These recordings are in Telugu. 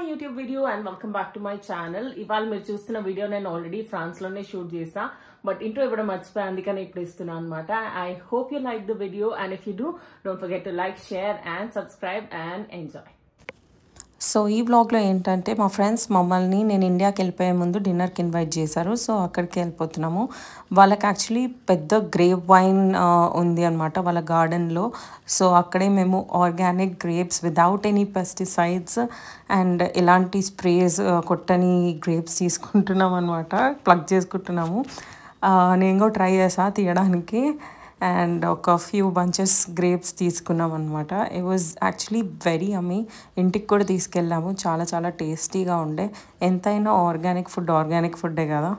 YouTube video and welcome back to my channel. ఇవాళ మీరు చూస్తున్న వీడియో నేను ఆల్రెడీ ఫ్రాన్స్ లోనే షూట్ చేసా బట్ ఇంట్రో ఇవ్వడం మర్చిపోయా అందుకని ఇప్పుడు ఇస్తున్నాను అన్నమాట. I hope you like the video and if you do, don't forget to like, share and subscribe and enjoy. So ఈ వ్లాగ్లో ఏంటంటే మా ఫ్రెండ్స్ మమ్మల్ని నేను ఇండియాకి వెళ్ళిపోయే ముందు డిన్నర్కి ఇన్వైట్ చేశారు. సో అక్కడికి వెళ్ళిపోతున్నాము. వాళ్ళకి యాక్చువల్లీ పెద్ద గ్రేప్ వైన్ ఉంది అనమాట వాళ్ళ గార్డెన్లో. సో అక్కడే మేము organic grapes without any pesticides and ఎలాంటి స్ప్రేస్ కొట్టని గ్రేప్స్ తీసుకుంటున్నాం అనమాట, ప్లగ్ చేసుకుంటున్నాము. నేను కూడా ట్రై చేసా తీయడానికి అండ్ ఒక ఫ్యూ బంచెస్ గ్రేప్స్ తీసుకున్నాం అనమాట. ఇట్ వాజ్ యాక్చువల్లీ వెరీ యమ్మీ. ఇంటికి కూడా తీసుకెళ్ళాము, చాలా చాలా టేస్టీగా ఉండే. ఎంతైనా ఆర్గానిక్ ఫుడ్డే కదా.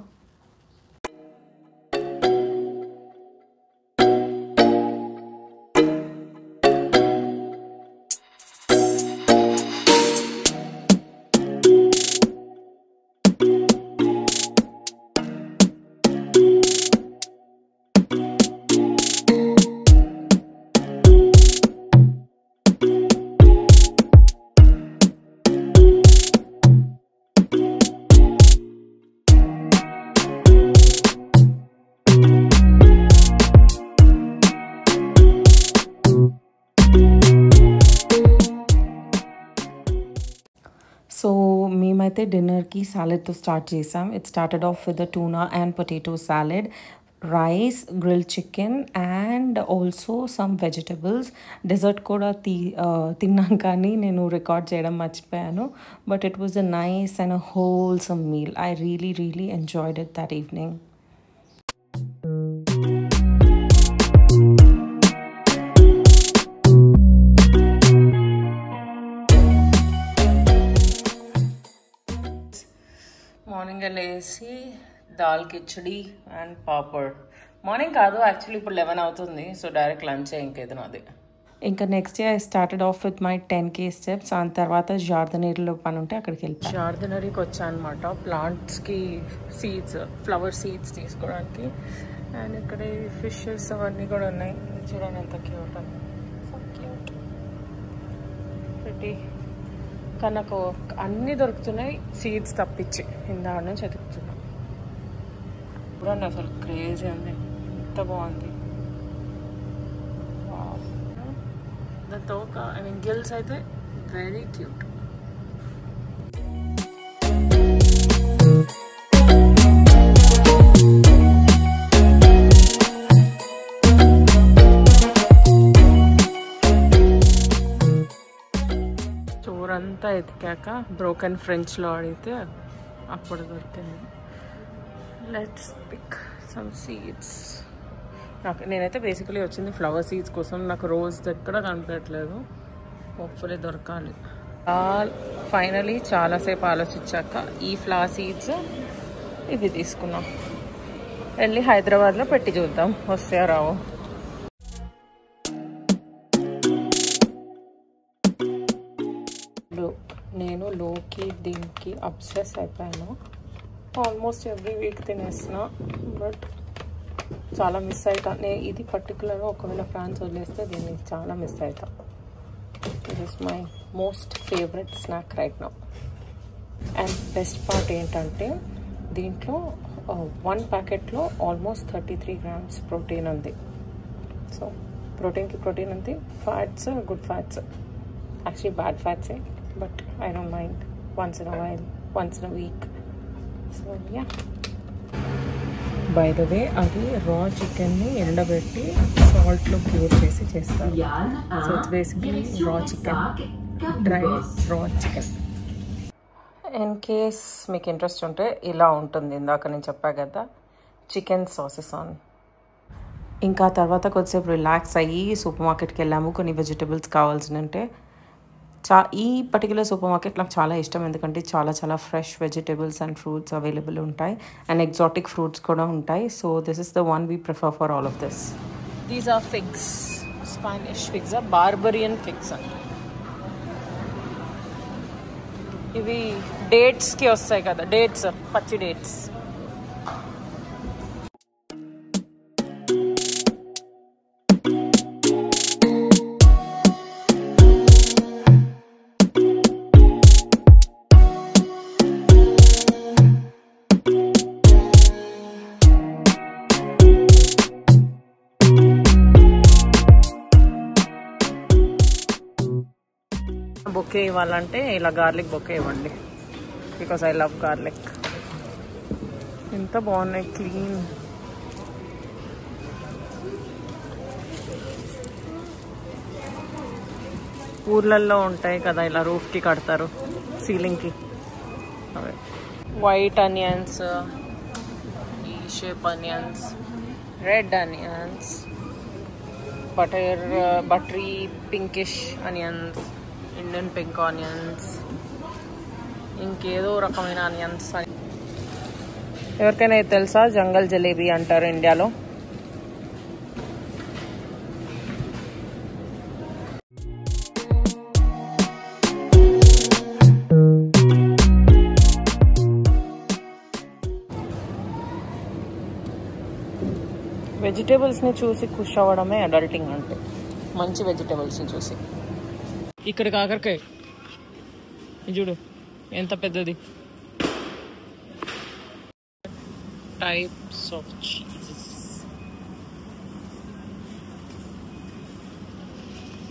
సో మేమైతే డిన్నర్కి సాలెడ్తో స్టార్ట్ చేసాం. It started off with the tuna and potato salad, rice, grill chicken and also some vegetables. Dessert కూడా తిన్నాం కానీ నేను రికార్డ్ చేయడం మర్చిపోయాను. But it was a nice and a wholesome meal. I really enjoyed it that evening. Morning లేసి దాల్ కిచడి అండ్ పాపడ్. మార్నింగ్ కాదు యాక్చువల్లీ ఇప్పుడు 11 అవుతుంది. సో డైరెక్ట్ లంచే ఇంకేదో నాది. ఇంకా next day I started off with my 10K steps. ఆ తర్వాత జార్దనరీలో పని ఉంటే అక్కడికి వెళ్ళి జార్దనరీకి వచ్చా అనమాట ప్లాంట్స్కి సీడ్స్, ఫ్లవర్ సీడ్స్ తీసుకోవడానికి. అండ్ ఇక్కడ ఫిషెస్ అవన్నీ కూడా ఉన్నాయి. చూడండి ఎంత క్యూట్ అని. సో క్యూట్ పెట్టి కానీ నాకు అన్నీ దొరుకుతున్నాయి సీడ్స్ తప్పించి. ఇందాక నుంచి వెతుకుతున్నా. చూడండి అసలు క్రేజీ ఉంది, ఎంత బాగుంది. తోక ఐ మీన్ గిల్స్ అయితే వెరీ క్యూట్. చూరంతా ఎతికాక బ్రోకెన్ ఫ్రెంచ్లో అడిగితే అప్పుడు దొరికింది. Let's pick some seeds. నేనైతే బేసికలీ వచ్చింది ఫ్లవర్ సీడ్స్ కోసం. నాకు రోజ్ ఎక్కడ కనిపించట్లేదు. హోప్ఫుల్లీ దొరకాలి. ఫైనలీ చాలాసేపు ఆలోచించాక ఈ ఫ్లవర్ సీడ్స్ ఇవి తీసుకున్నాం. వెళ్ళి హైదరాబాద్లో పెట్టి చూద్దాం వస్తాయో రావో. నేను లోకి దీనికి అబ్సెస్ అయిపోయాను. ఆల్మోస్ట్ ఎవ్రీ వీక్ తినేసిన బట్ చాలా మిస్ అవుతా. నేను ఇది పర్టికులర్గా ఒకవేళ ఫ్రాన్స్ వదిలేస్తే దీన్ని చాలా మిస్ అవుతా. It is my most favourite snack right now. And best part ఏంటంటే దీంట్లో 1 ప్యాకెట్లో ఆల్మోస్ట్ 33 grams ప్రోటీన్ ఉంది. సో ప్రోటీన్కి ప్రోటీన్ ఉంది, fats good fats, actually bad ఫ్యాట్సే but I don't mind once in a while, once in a week. So yeah. By the way, అది రా చికెన్ని ఎండబెట్టి సాల్ట్లో ప్యూర్ చేసి చేస్తారు. సో ఇట్స్ బేసిక్లీ రా చికెన్, డ్రై రా చికెన్. ఇన్ కేస్ మీకు ఇంట్రెస్ట్ ఉంటే ఇలా ఉంటుంది. ఇందాక నేను చెప్పా కదా చికెన్ సాసెస్ ఆన్. ఇంకా తర్వాత కొద్దిసేపు రిలాక్స్ అయ్యి సూపర్ మార్కెట్కి వెళ్ళాము. కొన్ని వెజిటబుల్స్ కావాల్సినంటే ఈ పర్టికులర్ సూపర్ మార్కెట్ నాకు చాలా ఇష్టం, ఎందుకంటే చాలా fresh vegetables and fruits available ఉంటాయి అండ్ ఎగ్జాటిక్ ఫ్రూట్స్ కూడా ఉంటాయి. So this is the one we prefer for all of this. These are figs, Spanish figs, barbarian figs అండి. ఇవి డేట్స్కి వస్తాయి కదా, డేట్స్, పచ్చి డేట్స్. బొకే ఇవ్వాలంటే ఇలా గార్లిక్ బొకే ఇవ్వండి, బికాస్ ఐ లవ్ గార్లిక్. ఎంత బాగున్నాయి, క్లీన్. ఊర్లలో ఉంటాయి కదా ఇలా రూఫ్కి కడతారు, సీలింగ్కి. అవే వైట్ ఆనియన్స్, ఈ shape onions, red onions, buttery pinkish onions, Indian pink onions, ఇంకేదో రకమైన ఆనియన్స్. ఎవరికైనా ఇది తెలుసా? జంగల్ జలేబీ అంటారు ఇండియాలో. వెజిటేబుల్స్ని చూసి ఖుషి అవ్వడమే అడల్టింగ్ అంటే, మంచి వెజిటేబుల్స్ని చూసి. ఇక్కడ కాకరకాయ చూడు ఎంత పెద్దది. Types of cheeses.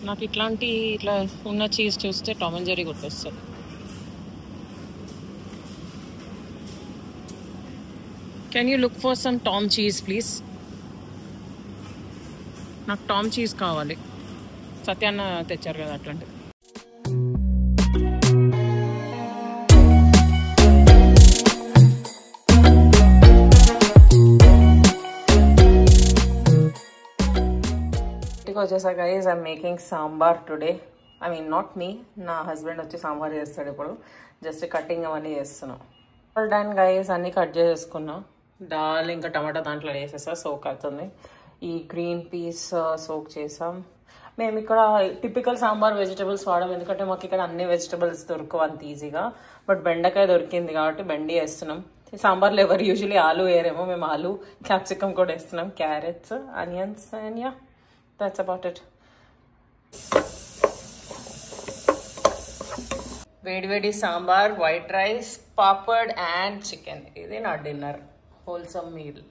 నాకు ఇట్లా ఉన్న చీజ్ చూస్తే టామ్ అండ్ జెర్రీ గుర్తొస్తుంది. Can you look for some Tom cheese please? నాకు టామ్ చీజ్ కావాలి. సత్యాన్న తెచ్చారు కదా అట్లాంటిది. ఇంటికి వచ్చేసా guys, I'm making sambar today. I mean not me, నా హస్బెండ్ వచ్చి సాంబార్ చేస్తాడు ఇప్పుడు. జస్ట్ కటింగ్ అవన్నీ చేస్తున్నాం. ఆల్ డన్ గైస్, అన్నీ కట్ చేసేసుకున్నా. దాల్ ఇంకా టమాటా దాంట్లో వేసేసా, సోక్ అవుతుంది. ఈ గ్రీన్ పీస్ సోక్ చేసాం. మేము ఇక్కడ టిపికల్ సాంబార్ వెజిటబుల్స్ వాడాం, ఎందుకంటే మాకు ఇక్కడ అన్ని వెజిటబుల్స్ దొరకవు అంత ఈజీగా. బట్ బెండకాయ దొరికింది కాబట్టి బెండి వేస్తున్నాం. సాంబార్లో ఎవరు యూజువలీ ఆలు వేయరేమో, మేము ఆలు క్యాప్సికమ్ కూడా వేస్తున్నాం, carrots, onions, and ya that's about it. వేడివేడి sambar, white rice, papad and chicken. ఇది నా డిన్నర్, హోల్సమ్ మీల్.